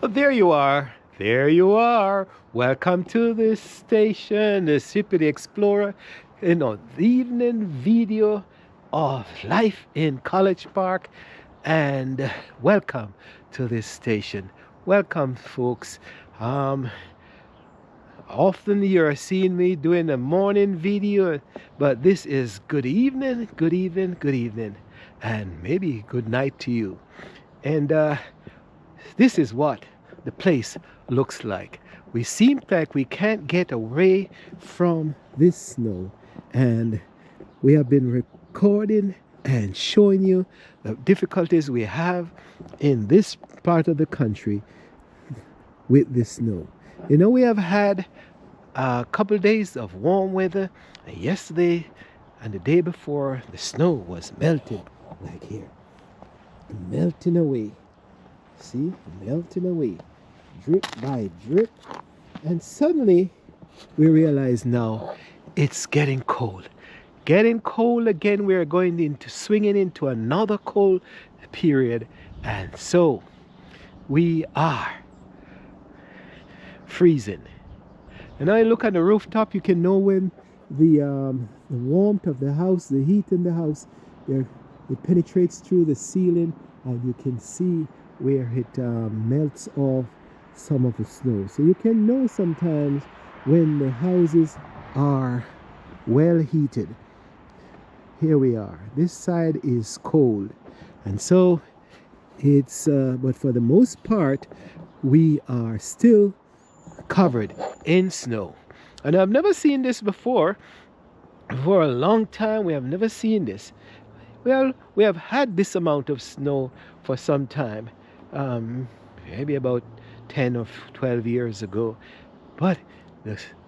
Well, there you are. There you are. Welcome to this station, the Sippity Explorer. The evening video of life in College Park. And welcome to this station. Welcome, folks. Um, Often you're seeing me doing a morning video, but this is good evening, good evening, good evening, and maybe good night to you. And this is what the place looks like. We seem like we can't get away from this snow, and we have been recording and showing you the difficulties we have in this part of the country with the snow. We have had a couple of days of warm weather, and yesterday and the day before the snow was melting, like here, melting away. See, melting away, drip by drip. And suddenly we realize now it's getting cold. Getting cold again. We're going into swinging into another cold period. And so we are freezing. And I look at the rooftop, you can know when the warmth of the house, the heat in the house, it penetrates through the ceiling, and you can see where it melts off some of the snow. So you can know sometimes when the houses are well heated. Here we are. This side is cold. And so it's, but for the most part, we are still covered in snow. And I've never seen this before. For a long time, we have never seen this. Well, we have had this amount of snow for some time. Maybe about 10 or 12 years ago, but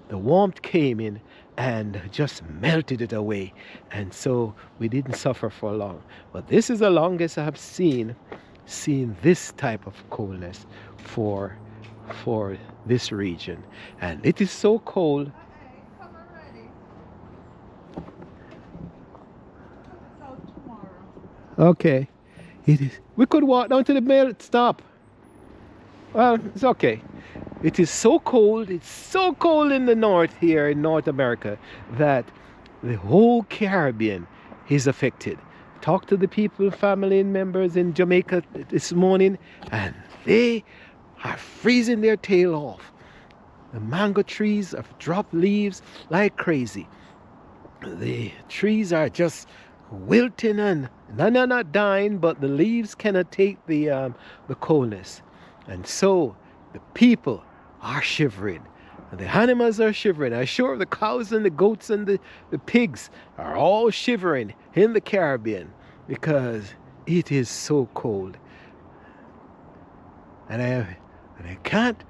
the warmth came in and just melted it away, and so we didn't suffer for long. But this is the longest I have seen this type of coldness for this region, and it is so cold. Okay, it is. We could walk down to the mail stop. Well, it's okay. It is so cold. It's so cold in the north here in North America that the whole Caribbean is affected. Talk to the people, family members in Jamaica this morning, and they are freezing their tail off. The mango trees have dropped leaves like crazy. The trees are just wilting, and they're not dying, but the leaves cannot take the coldness. And so the people are shivering. And the animals are shivering. I'm sure the cows and the goats and the pigs are all shivering in the Caribbean because it is so cold. And I can't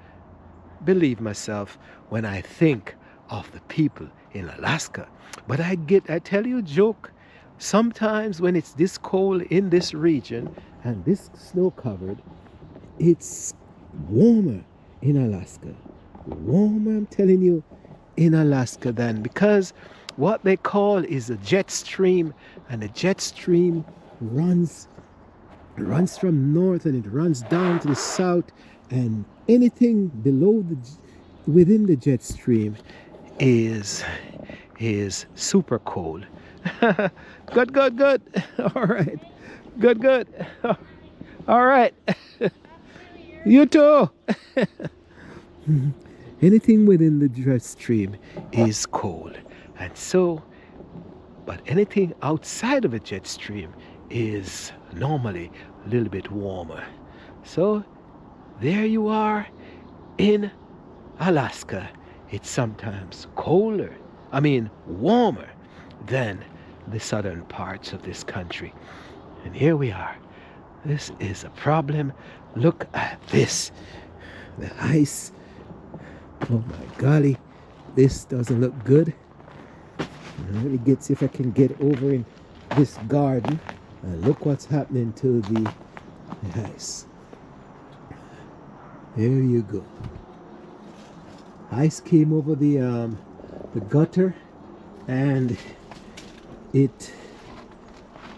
believe myself when I think of the people in Alaska. But I tell you a joke. Sometimes when it's this cold in this region and this snow covered, it's warmer in Alaska. Warmer, I'm telling you, in Alaska than, because what they call is a jet stream, and the jet stream runs from north and it runs down to the south, and anything below within the jet stream is super cold. Good. All right. Good. All right. You too. Anything within the jet stream is cold. And so, but anything outside of a jet stream is normally a little bit warmer. So, there you are in Alaska. It's sometimes warmer than the southern parts of this country. And here we are. This is a problem. Look at this. The ice. Oh my golly. This doesn't look good. Let me see if I can get over in this garden. And look what's happening to the ice. There you go. Ice came over the gutter, and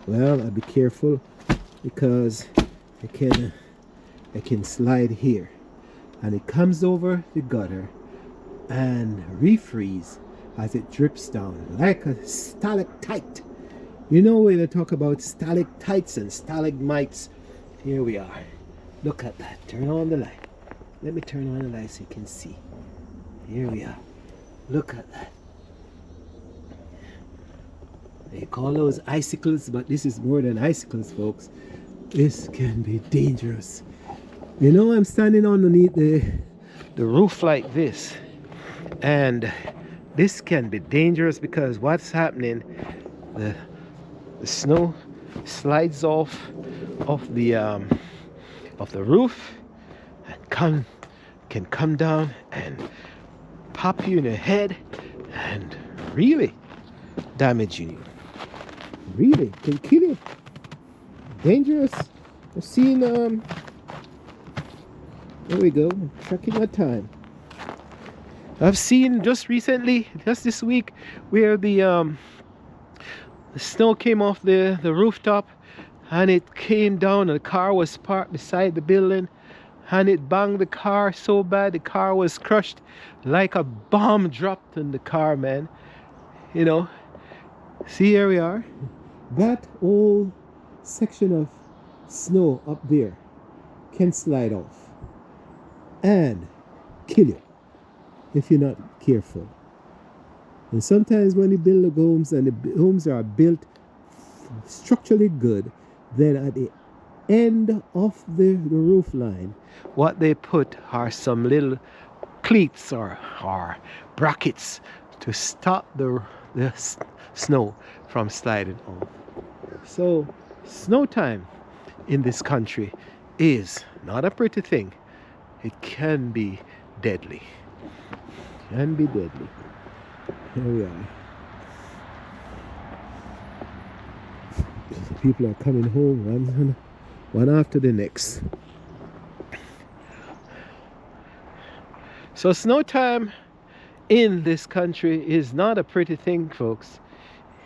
well, I'll be careful because I can slide here. and it comes over the gutter and refreeze as it drips down like a stalactite. You know when they talk about stalactites and stalagmites? Here we are. Look at that. Turn on the light. Let me turn on the light so you can see. Here we are. Look at that. They call those icicles, but this is more than icicles, folks. This can be dangerous. You know, I'm standing underneath the roof like this, and this can be dangerous because what's happening, the snow slides off the roof and can come down and pop you in the head and really damaging you. Really can kill you. Dangerous. I've seen there we go, tracking my time. I've seen just recently, just this week, where the snow came off the rooftop and it came down and the car was parked beside the building and it banged the car so bad the car was crushed like a bomb dropped in the car, man. You know, see, here we are. That old section of snow up there can slide off and kill you if you're not careful. And sometimes when you build the homes and the homes are built structurally good, then at the end of the roof line, what they put are some little cleats or brackets to stop the snow from sliding off. So snow time in this country is not a pretty thing. It can be deadly. Can be deadly. Here we are. The people are coming home one after the next. So snow time in this country is not a pretty thing, folks.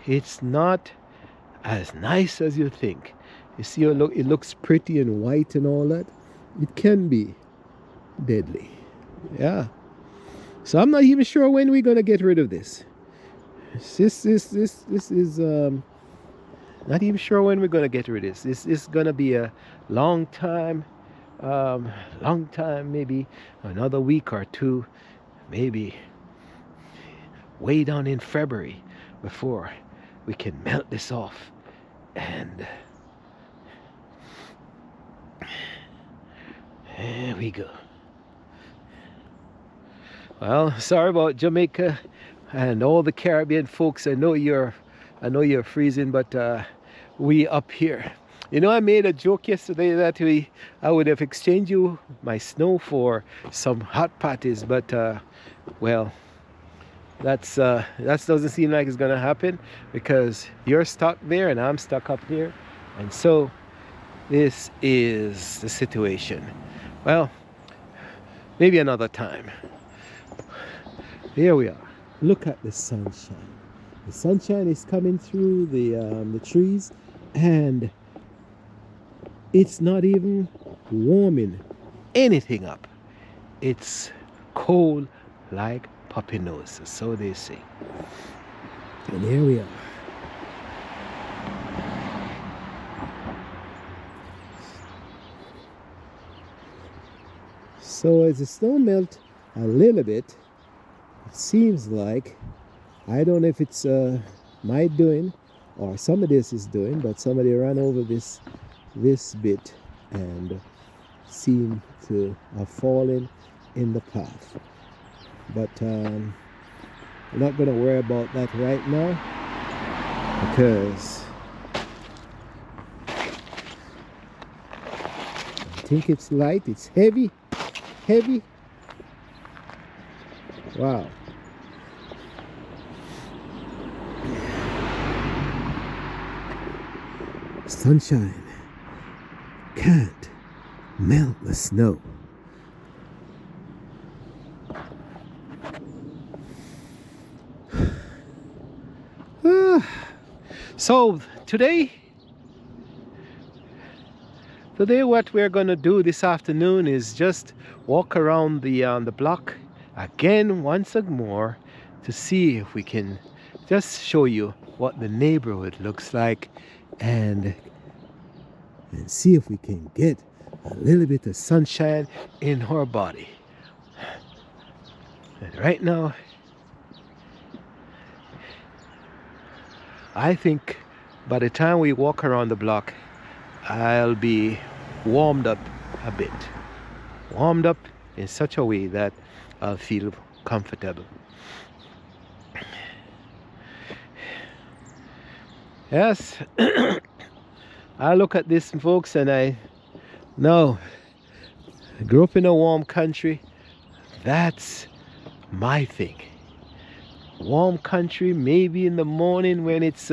It's not as nice as you think. You see, it looks pretty and white and all that. It can be deadly. Yeah. So I'm not even sure when we're gonna get rid of this. This is not even sure when we're gonna get rid of this. This is gonna be a long time, maybe another week or two, maybe way down in February before we can melt this off. And there we go. Well, sorry about Jamaica and all the Caribbean folks. I know you're freezing, but we up here. You know, I made a joke yesterday that I would have exchanged you my snow for some hot patties, but well, that doesn't seem like it's gonna happen because you're stuck there and I'm stuck up here, and so this is the situation. Well, maybe another time. Here we are. Look at the sunshine. The sunshine is coming through the trees, and it's not even warming anything up. It's cold like puppy nose, so they say. And here we are. So as the snow melts a little bit, it seems like, I don't know if it's my doing or somebody else is doing, but somebody ran over this bit and seemed to have fallen in the path. But I'm not going to worry about that right now because I think it's light, it's heavy. Wow. Sunshine can't melt the snow. So today Today what we're going to do this afternoon is just walk around the block again once more to see if we can just show you what the neighborhood looks like and see if we can get a little bit of sunshine in our body. And right now, I think by the time we walk around the block, I'll be warmed up a bit. Warmed up in such a way that I'll feel comfortable. Yes, I look at this, folks, and I know I grew up in a warm country. That's my thing. Warm country, maybe in the morning when it's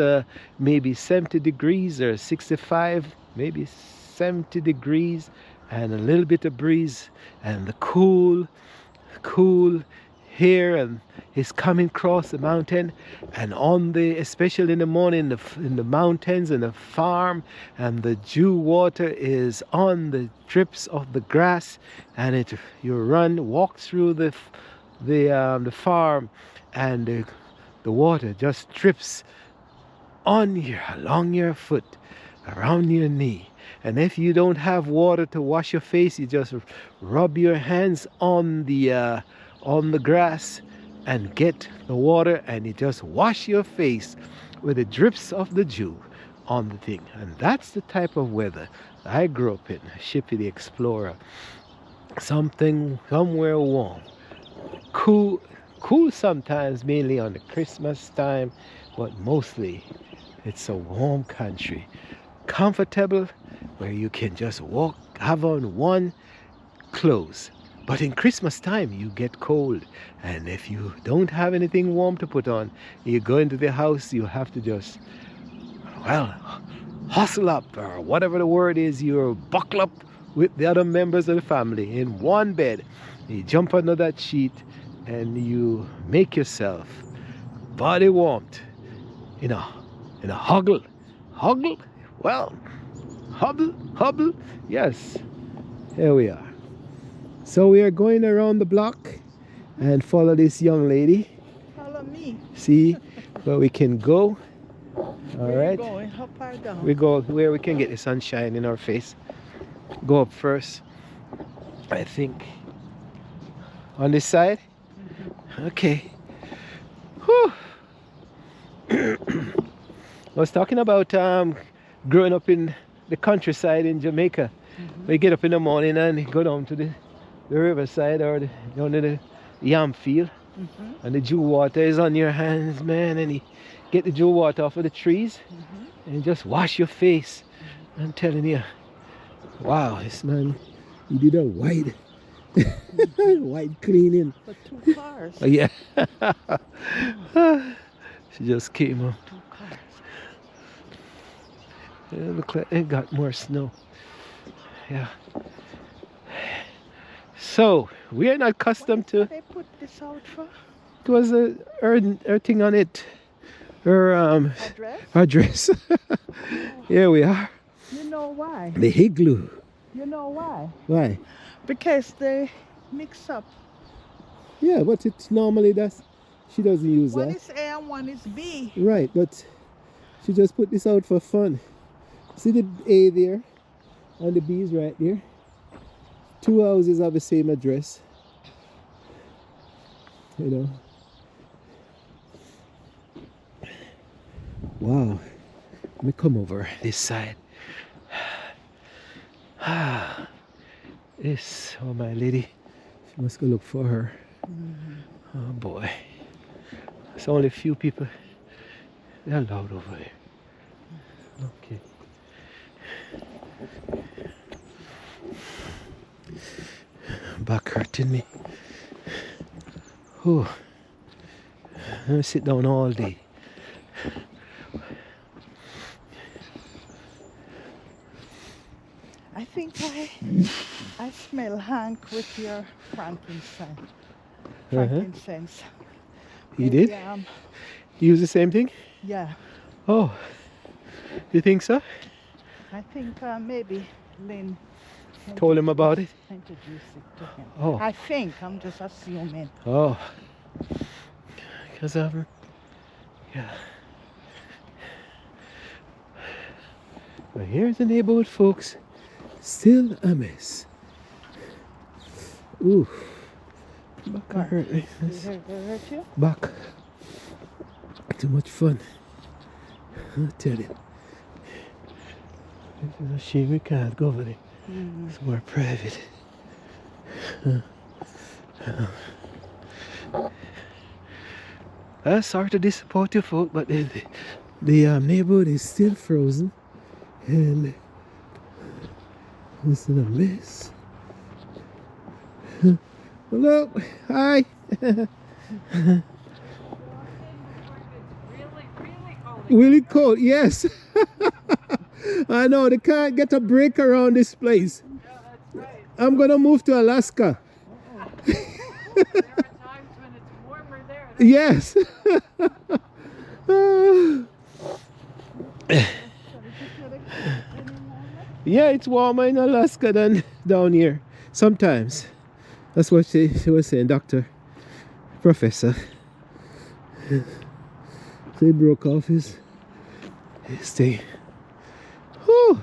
maybe 70 degrees or 65, maybe 70 degrees, and a little bit of breeze, and the cool here, and it's coming across the mountain, and on the, especially in the morning, in the mountains and the farm, and the dew water is on the drips of the grass, and you walk through the farm, and the water just drips along your foot, around your knee. And if you don't have water to wash your face, you just rub your hands on the grass and get the water, and you just wash your face with the drips of the dew on the thing. And that's the type of weather I grew up in, Shippy the Explorer. Somewhere warm, cool sometimes, mainly on the Christmas time, but mostly it's a warm country, comfortable, where you can just walk, have on one clothes. But in Christmas time you get cold, and if you don't have anything warm to put on, you go into the house, you have to just, well, hustle up, or whatever the word is, you buckle up with the other members of the family in one bed. You jump under that sheet and you make yourself body warmth in a huggle. Well, hubble, yes, here we are. So we are going around the block and follow this young lady. Follow me. See where we can go. All right. Where are you going? Up or down? We go where we can get the sunshine in our face. Go up first, I think. On this side? Okay. Whew. I was talking about growing up in the countryside in Jamaica. We get up in the morning and go down to the riverside, or down to the yam field, and the dew water is on your hands, man, and you get the dew water off of the trees and just wash your face. I'm telling you, wow, this man, he did a wide cleaning. For 2 cars. Oh, yeah. She just came up. 2 cars. It looked like it got more snow. Yeah. So we are not accustomed to. They put this out for It was her thing on it. Her address. Here we are. You know why? The igloo. You know why? Why? Because they mix up. Yeah, but it's normally she doesn't use One that. is A and one is B. Right, but she just put this out for fun. See the A there, and the B is right there. 2 houses have the same address. You know. Wow. Let me come over this side. This, oh my lady. She must go look for her. Oh boy. There's only a few people. They're loud over there. Okay. Back hurting me. Oh, I'm gonna sit down all day. I think I smell Hank with your frankincense. Frankincense. You did? You use the same thing? Yeah. Oh, you think so? I think maybe Lynn Told him about it? introduced it to him. Oh. I think, I'm just assuming. Oh. Because yeah. But here's the neighborhood, folks. Still a mess. Ooh. Back hurt me. Did it hurt you? Back. Too much fun. I'll tell you. This is a shame we can't go over there. It's more private. Sorry to disappoint you folk, but the neighborhood is still frozen. And this is a mess. Hello, hi. Really cold, yes. I know, they can't get a break around this place. Yeah, that's right. I'm gonna move to Alaska. There are times when it's warmer there. than- Yes. Yeah, it's warmer in Alaska than down here. Sometimes. That's what she was saying, Doctor. Professor. So he broke off his thing. Whew.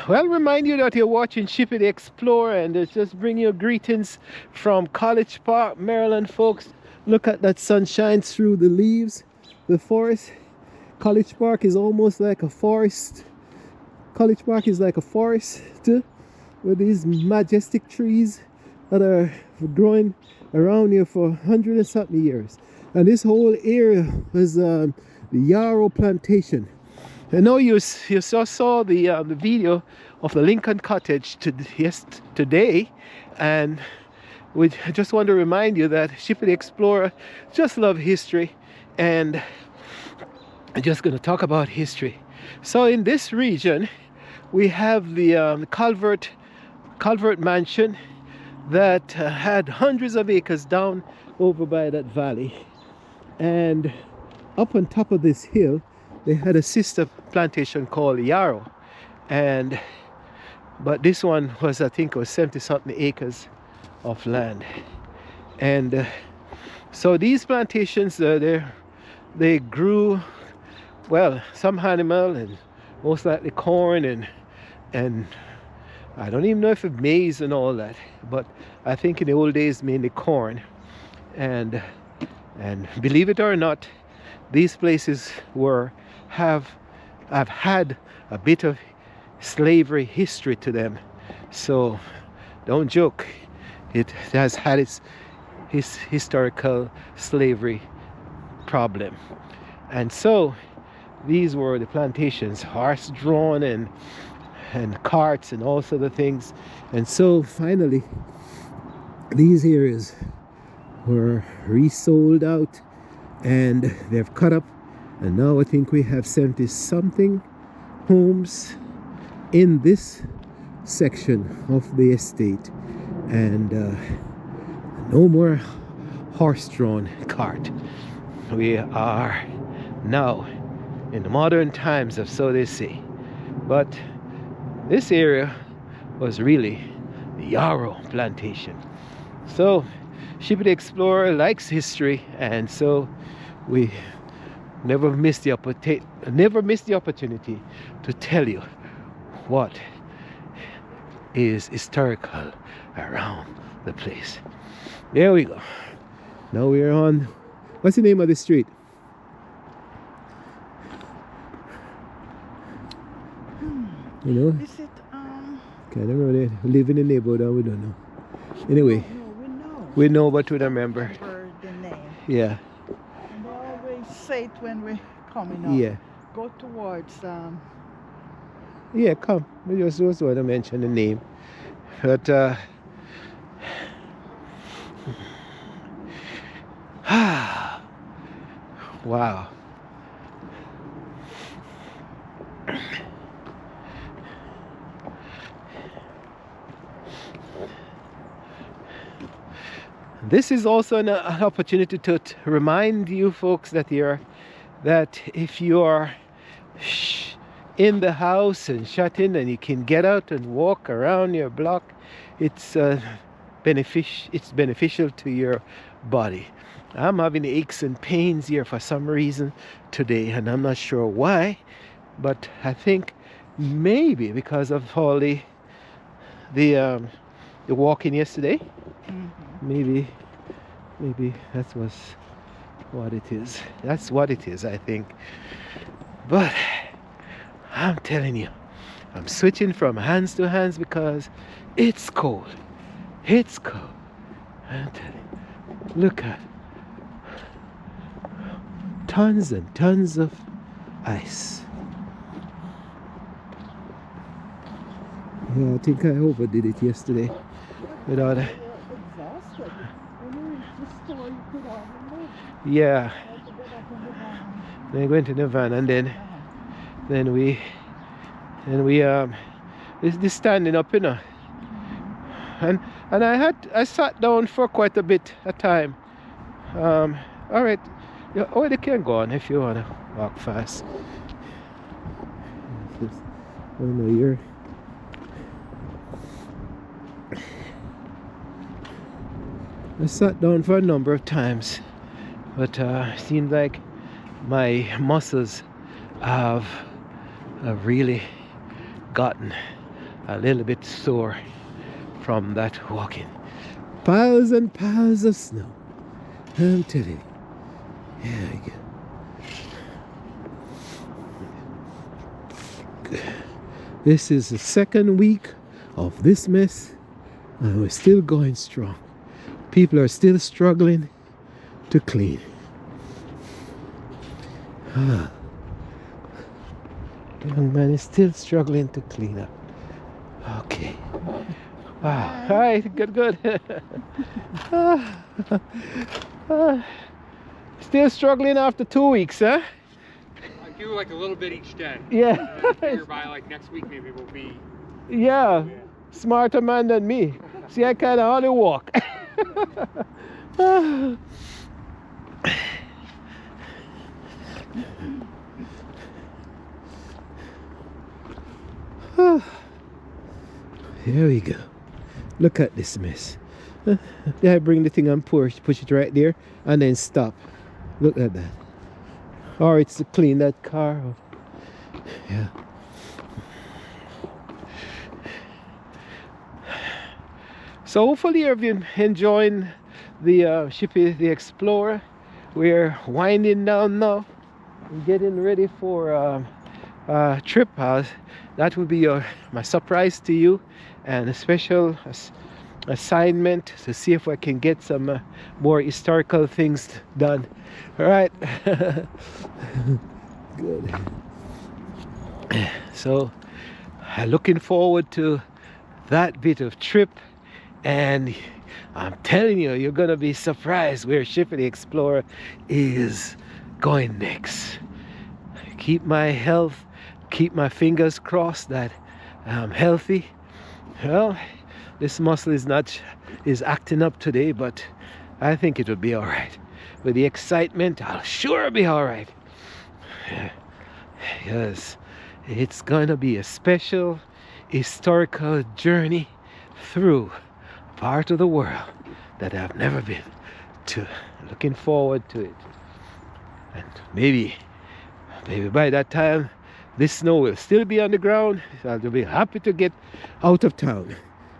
Well, remind you that you're watching Shippy the Explorer, and it's just bring you greetings from College Park, Maryland, folks. Look at that sunshine through the leaves, the forest. College Park is almost like a forest. College Park is like a forest too, with these majestic trees that are growing around here for 100 and something years. And this whole area was the yarrow plantation. I know you saw the video of the Lincoln Cottage today, and we just want to remind you that Shippy the Explorer just love history, and I'm just going to talk about history. So in this region, we have the Calvert Mansion that had hundreds of acres down over by that valley, and up on top of this hill they had a sister plantation called Yarrow, but this one was, I think it was 70 something acres of land. And so these plantations, they grew, well, some animal and most likely corn and I don't even know if it's maize and all that, but I think in the old days mainly corn. And believe it or not, these places have had a bit of slavery history to them. So don't joke, it has had its historical slavery problem. And so these were the plantations, horse drawn and carts and all sorts of things. And so finally these areas were resold out and they've cut up, and now I think we have 70 something homes in this section of the estate, and no more horse-drawn cart. We are now in the modern times, of so they say. But this area was really the Yarrow plantation. So Shippy the Explorer likes history, and so we never miss the opportunity to tell you what is historical around the place. There we go. Now we're on, what's the name of the street? You know? Is it, Can't remember. Live in the neighborhood and we don't know. Anyway, no, we know, but we don't remember. the name. Yeah, And they always say it when we're coming up. yeah. Go towards, Yeah, come. We just want to mention the name. But wow. This is also an opportunity to remind you folks that you're that if you are in the house and shut in and you can get out and walk around your block, it's beneficial to your body. I'm having aches and pains here for some reason today, and I'm not sure why, but I think maybe because of all the walking yesterday. Maybe that was what it is. That's what it is, I think. But I'm telling you, I'm switching from hands to hands because it's cold. It's cold. I'm telling you. Look at tons and tons of ice. Yeah, I think I overdid it yesterday. Without Exhausted. When you reach the store, you could have yeah. to get up in the van. Then I went in the van and then we this standing up, you know. And I sat down for quite a bit of time. All right. Yeah, oh, they can go on if you wanna walk fast. Oh no, you're I sat down for a number of times, but seems like my muscles have really gotten a little bit sore from that walking. Piles and piles of snow. I'm telling you. Yeah, I get. This is the second week of this mess, and we're still going strong. People are still struggling to clean. The young man is still struggling to clean up. Okay. Wow. Hi, good. Still struggling after 2 weeks, huh? I do like a little bit each day. Yeah. And I figure by like next week maybe we'll be. Yeah. Smarter man than me. See, I kind of only walk. Here we go. Look at this mess. Then I bring the thing and push it right there and then stop. Look at that. Or it's to clean that car. Yeah. So hopefully you've been enjoying the Shippy the Explorer. We're winding down now. We're getting ready for a trip. That will be my surprise to you, and a special assignment to see if I can get some more historical things done. All right. Good. So looking forward to that bit of trip, and I'm telling you, you're gonna be surprised where Shippy the Explorer is going next. Keep my health, keep my fingers crossed that I'm healthy. Well, this muscle is acting up today, but I think it will be all right. With the excitement, I'll sure be all right. Yes, it's going to be a special historical journey through a part of the world that I've never been to. Looking forward to it. And maybe by that time this snow will still be on the ground. So I'll be happy to get out of town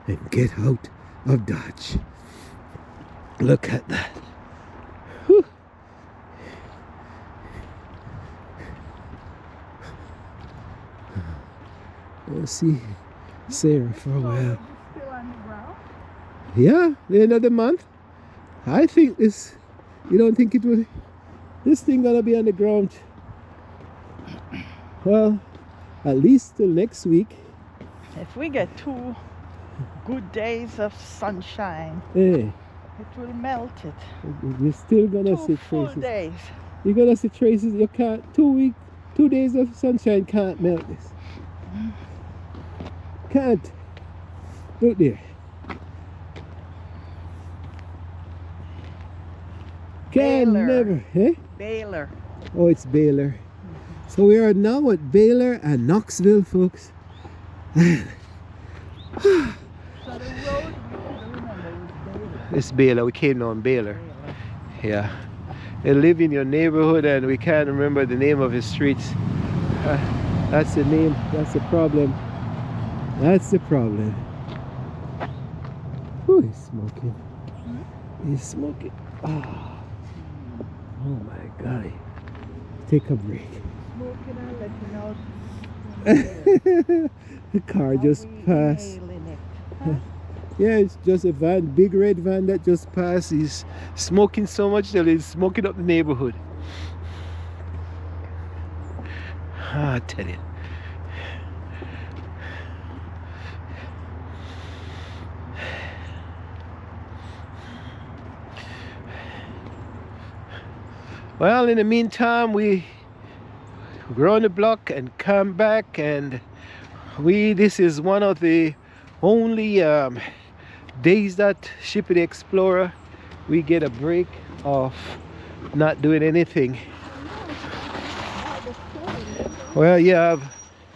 and get out of Dodge. Look at that. Whew. We'll see Sarah for a while. Still on the ground? Yeah, the end of the month. I think this, you don't think it will, this thing gonna be on the ground, well, at least till next week. If we get 2 good days of sunshine, Hey, it will melt it. you're still gonna 2 see full traces. days. You're gonna see traces. You can't, 2 days of sunshine can't melt this. Can't. Look there. Can Baylor. never, eh? Baylor. Oh, it's Baylor. So we are now at Baylor and Knoxville, folks. So the road, I don't remember, was Baylor. It's Baylor. We came down Baylor. Yeah. They live in your neighborhood and we can't remember the name of his streets. That's the name. That's the problem. That's the problem. Oh, he's smoking. He's smoking. Ah. Oh my God. Take a break. Smoking and letting out. The car just Are we passed. nailing it? Huh? Yeah, it's just a van, big red van that just passed. He's smoking so much that he's smoking up the neighborhood. I tell you. Well, in the meantime, we go on the block and come back, and this is one of the only days that Shippy Explorer we get a break of not doing anything. Well, yeah,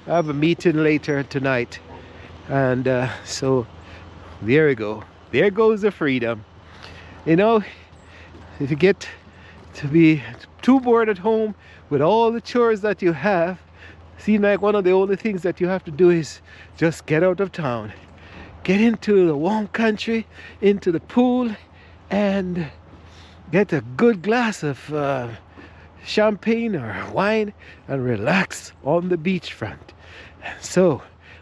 I have a meeting later tonight, and so there we go. There goes the freedom. You know, if you get to be too bored at home with all the chores that you have, seems like one of the only things that you have to do is just get out of town, get into the warm country, into the pool, and get a good glass of champagne or wine and relax on the beachfront.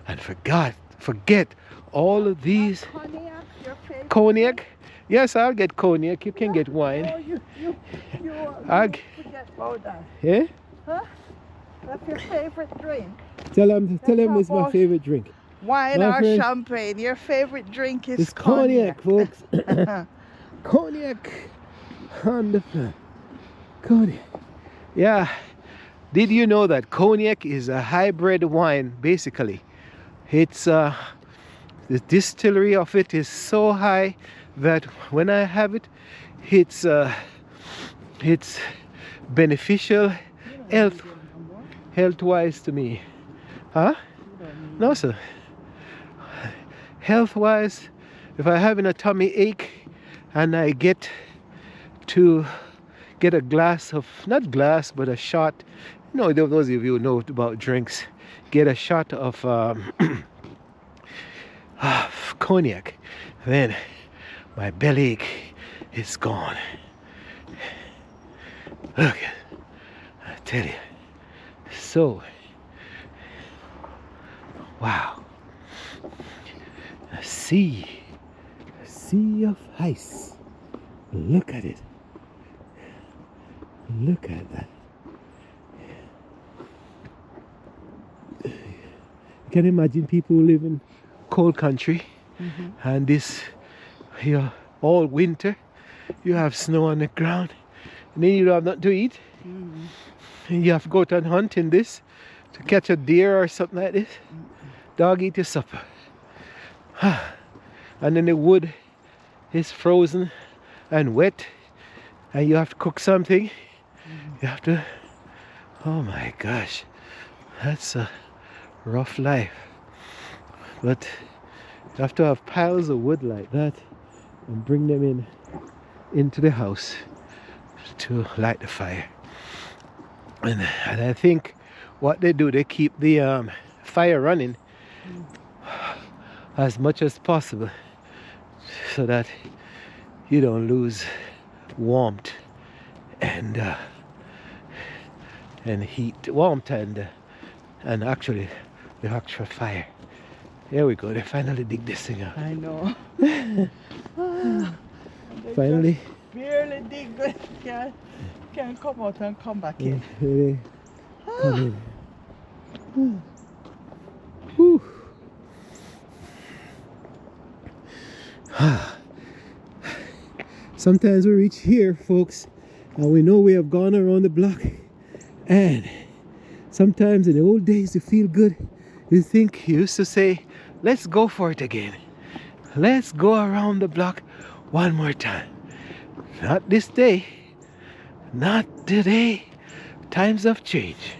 And forget all of these. Cognac, your favorite? Cognac? Yes, I'll get cognac. You can get Oh, wine. you I'll forget about that. Yeah? Huh? That's your favorite drink. Tell him Let's it's have my all- favorite drink. Wine My or friend- champagne. Your favorite drink is It's cognac, folks. cognac. Cognac on the front. Cognac. Yeah. Did you know that cognac is a hybrid wine, basically? It's the distillery of it is so high that when I have it, it's beneficial health-wise to me. Huh? No, sir. Health-wise, if I'm having a tummy ache and I get to get a glass of, not glass, but a shot, you know, those of you who know about drinks, get a shot of cognac, then my bellyache is gone. Look, I tell you. So, wow. A sea of ice. Look at it. Look at that. You can imagine people who live in cold country, and this here all winter you have snow on the ground, and then you have nothing to eat, and you have to go out and hunt in this to catch a deer or something like this. Dog eat your supper. And then the wood is frozen and wet, and you have to cook something. You have to, oh my gosh, that's a rough life. But you have to have piles of wood like that and bring them into the house to light the fire. And I think what they do, they keep the fire running as much as possible so that you don't lose warmth and heat, warmth and actually the actual fire. There we go. They finally dig this thing out. I know. Finally. Barely dig this. Can come out and come back in. Really come in. Whew. Sometimes we reach here, folks, and we know we have gone around the block, and sometimes in the old days you feel good. You used to say, let's go for it again. Let's go around the block one more time. Not this day, not today. Times of change.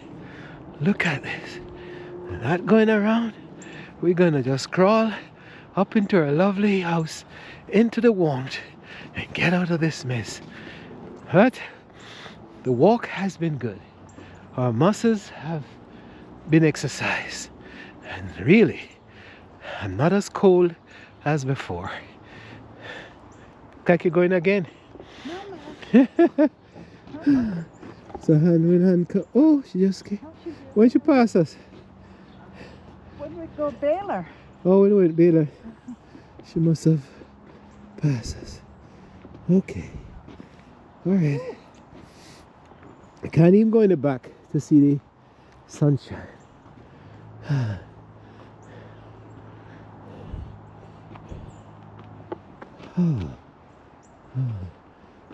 Look at this. We're not going around. We're gonna just crawl up into our lovely house, into the warmth, and get out of this mess. But the walk has been good. Our muscles have been exercised. And really, I'm not as cold as before. Like you're going again. So hand in hand. Oh, she just came. When she pass us? When we go Baylor. Oh, we went Baylor. She must have passed us. Okay. Alright. I can't even go in the back to see the sunshine.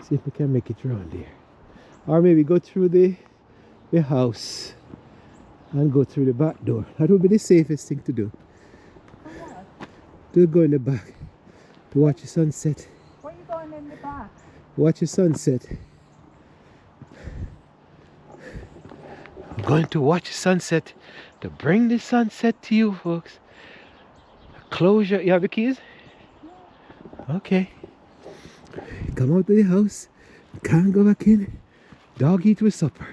See if we can make it around there. Or maybe go through the house and go through the back door. That would be the safest thing to do. Do go in the back to watch the sunset. Where are you going in the back? Watch the sunset. I'm going to watch the sunset to bring the sunset to you folks. Close your... You have the keys? Okay. Come out of the house. Can't go back in. Dog eat with supper.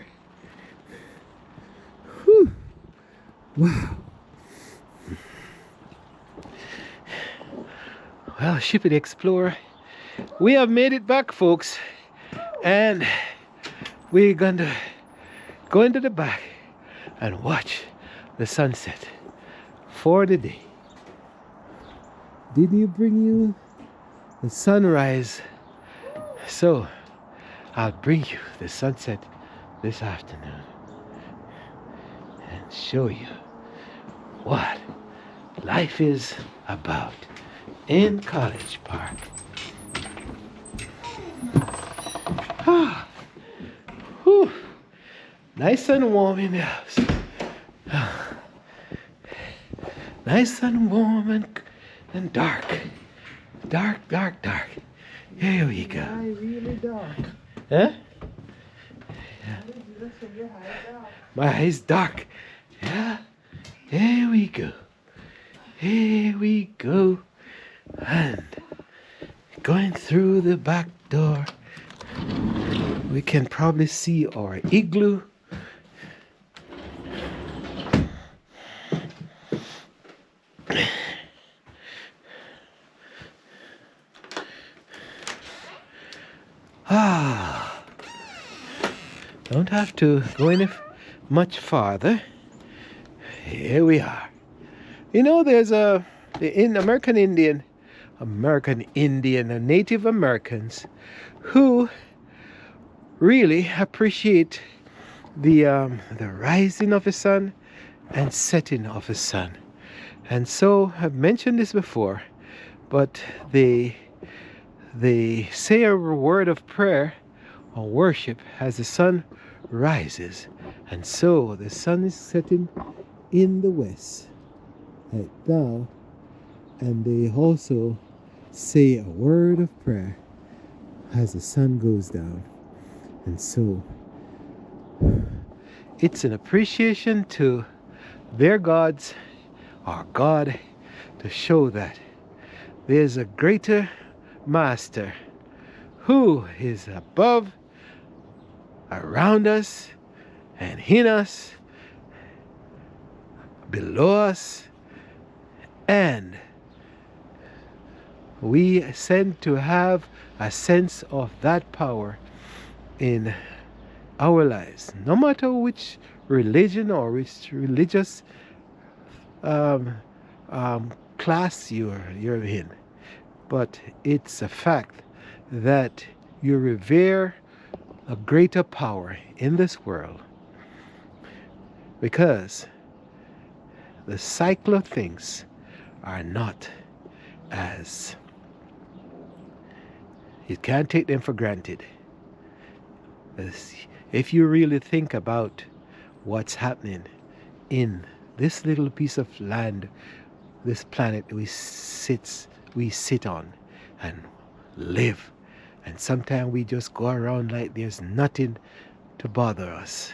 Whew. Wow. Well, Shippy Explorer, we have made it back, folks, and we're going to go into the back and watch the sunset for the day. Didn't you bring you the sunrise? So I'll bring you the sunset this afternoon and show you what life is about in College Park. Ah, whew. Nice and warm in the house. Ah. Nice and warm and dark. Dark, dark, dark. Here we go. Really dark. Huh? Yeah. My eyes dark. Yeah. Here we go. Here we go. And going through the back door, we can probably see our igloo. Don't have to go any much farther. Here we are. You know, there's in American Indian, and Native Americans who really appreciate the rising of the sun and setting of the sun. And so I've mentioned this before, but they say a word of prayer or worship as the sun rises. And so the sun is setting in the west like now, and they also say a word of prayer as the sun goes down. And so it's an appreciation to their gods, our God, to show that there's a greater master who is above, around us, and in us, below us, and we tend to have a sense of that power in our lives, no matter which religion or which religious class you're in. But it's a fact that you revere a greater power in this world, because the cycle of things are not as, you can't take them for granted. If you really think about what's happening in this little piece of land, this planet we sit on and live, and sometimes we just go around like there's nothing to bother us.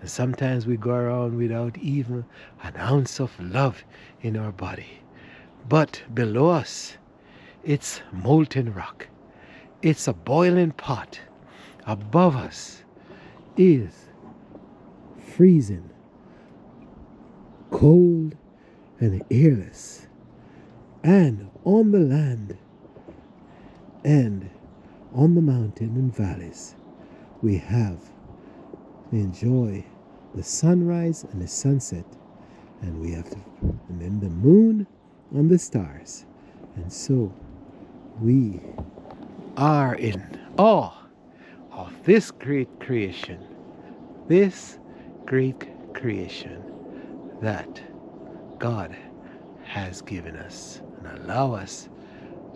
And sometimes we go around without even an ounce of love in our body. But below us, it's molten rock. It's a boiling pot. Above us is freezing, cold, and airless. And on the land and on the mountain and valleys, we have to enjoy the sunrise and the sunset, and we have to, and then the moon and the stars. And so we are in awe of this great creation, this great creation that God has given us and allow us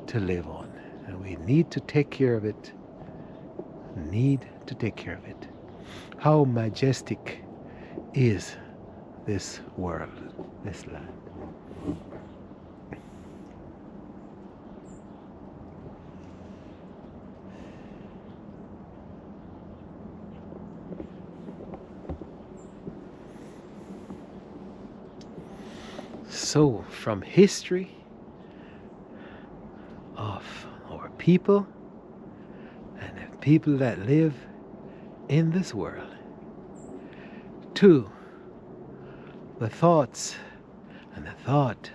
to live on. And we need to take care of it. Need to take care of it. How majestic is this world, this land. So, from history of our people and the people that live in this world, to the thoughts and the thought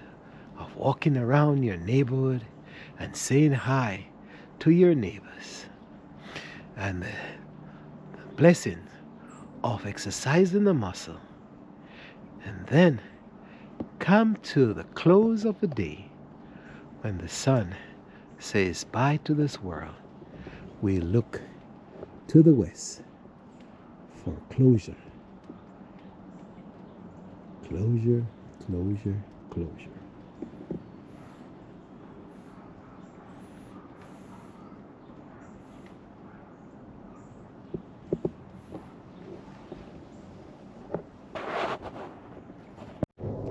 of walking around your neighborhood and saying hi to your neighbors, and the blessing of exercising the muscle, and then come to the close of the day when the sun says bye to this world. We look to the west for closure. Closure, closure, closure.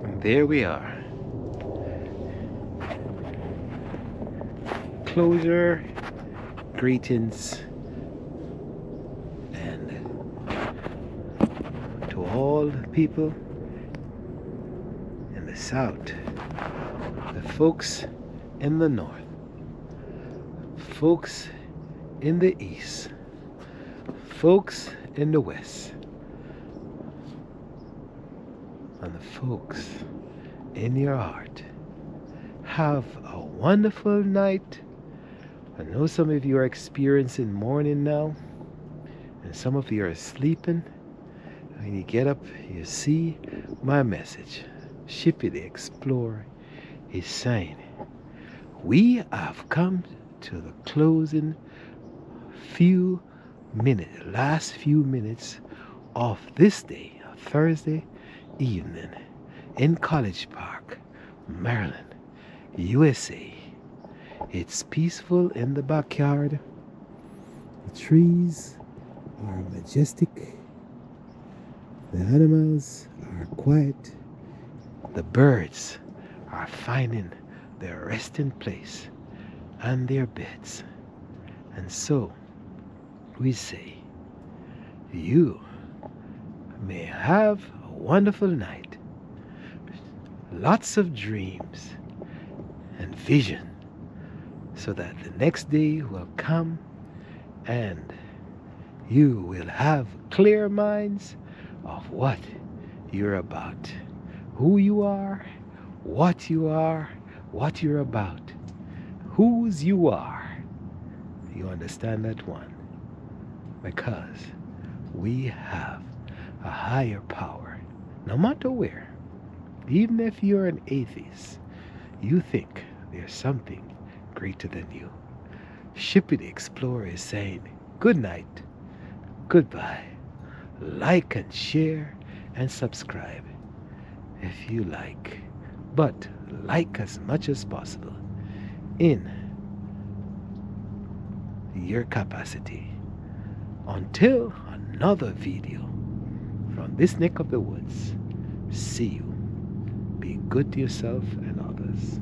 And there we are. Closure, greetings, and to all the people in the south, the folks in the north, folks in the east, folks in the west, and the folks in your heart. Have a wonderful night. I know some of you are experiencing morning now, and some of you are sleeping. When you get up, you see my message. Shippy the Explorer is saying, we have come to the closing last few minutes of this day, Thursday evening, in College Park, Maryland, USA. It's peaceful in the backyard. The trees are majestic. The animals are quiet. The birds are finding their resting place and their beds. And so we say, you may have a wonderful night. Lots of dreams and vision, so that the next day will come and you will have clear minds of what you're about, who you are, what you're about, whose you are. You understand that one? Because we have a higher power, no matter where. Even if you're an atheist, you think there's something greater than you. Shippy the Explorer is saying good night, goodbye. Like and share and subscribe if you like, but like as much as possible in your capacity. Until another video from this neck of the woods, see you. Be good to yourself and others.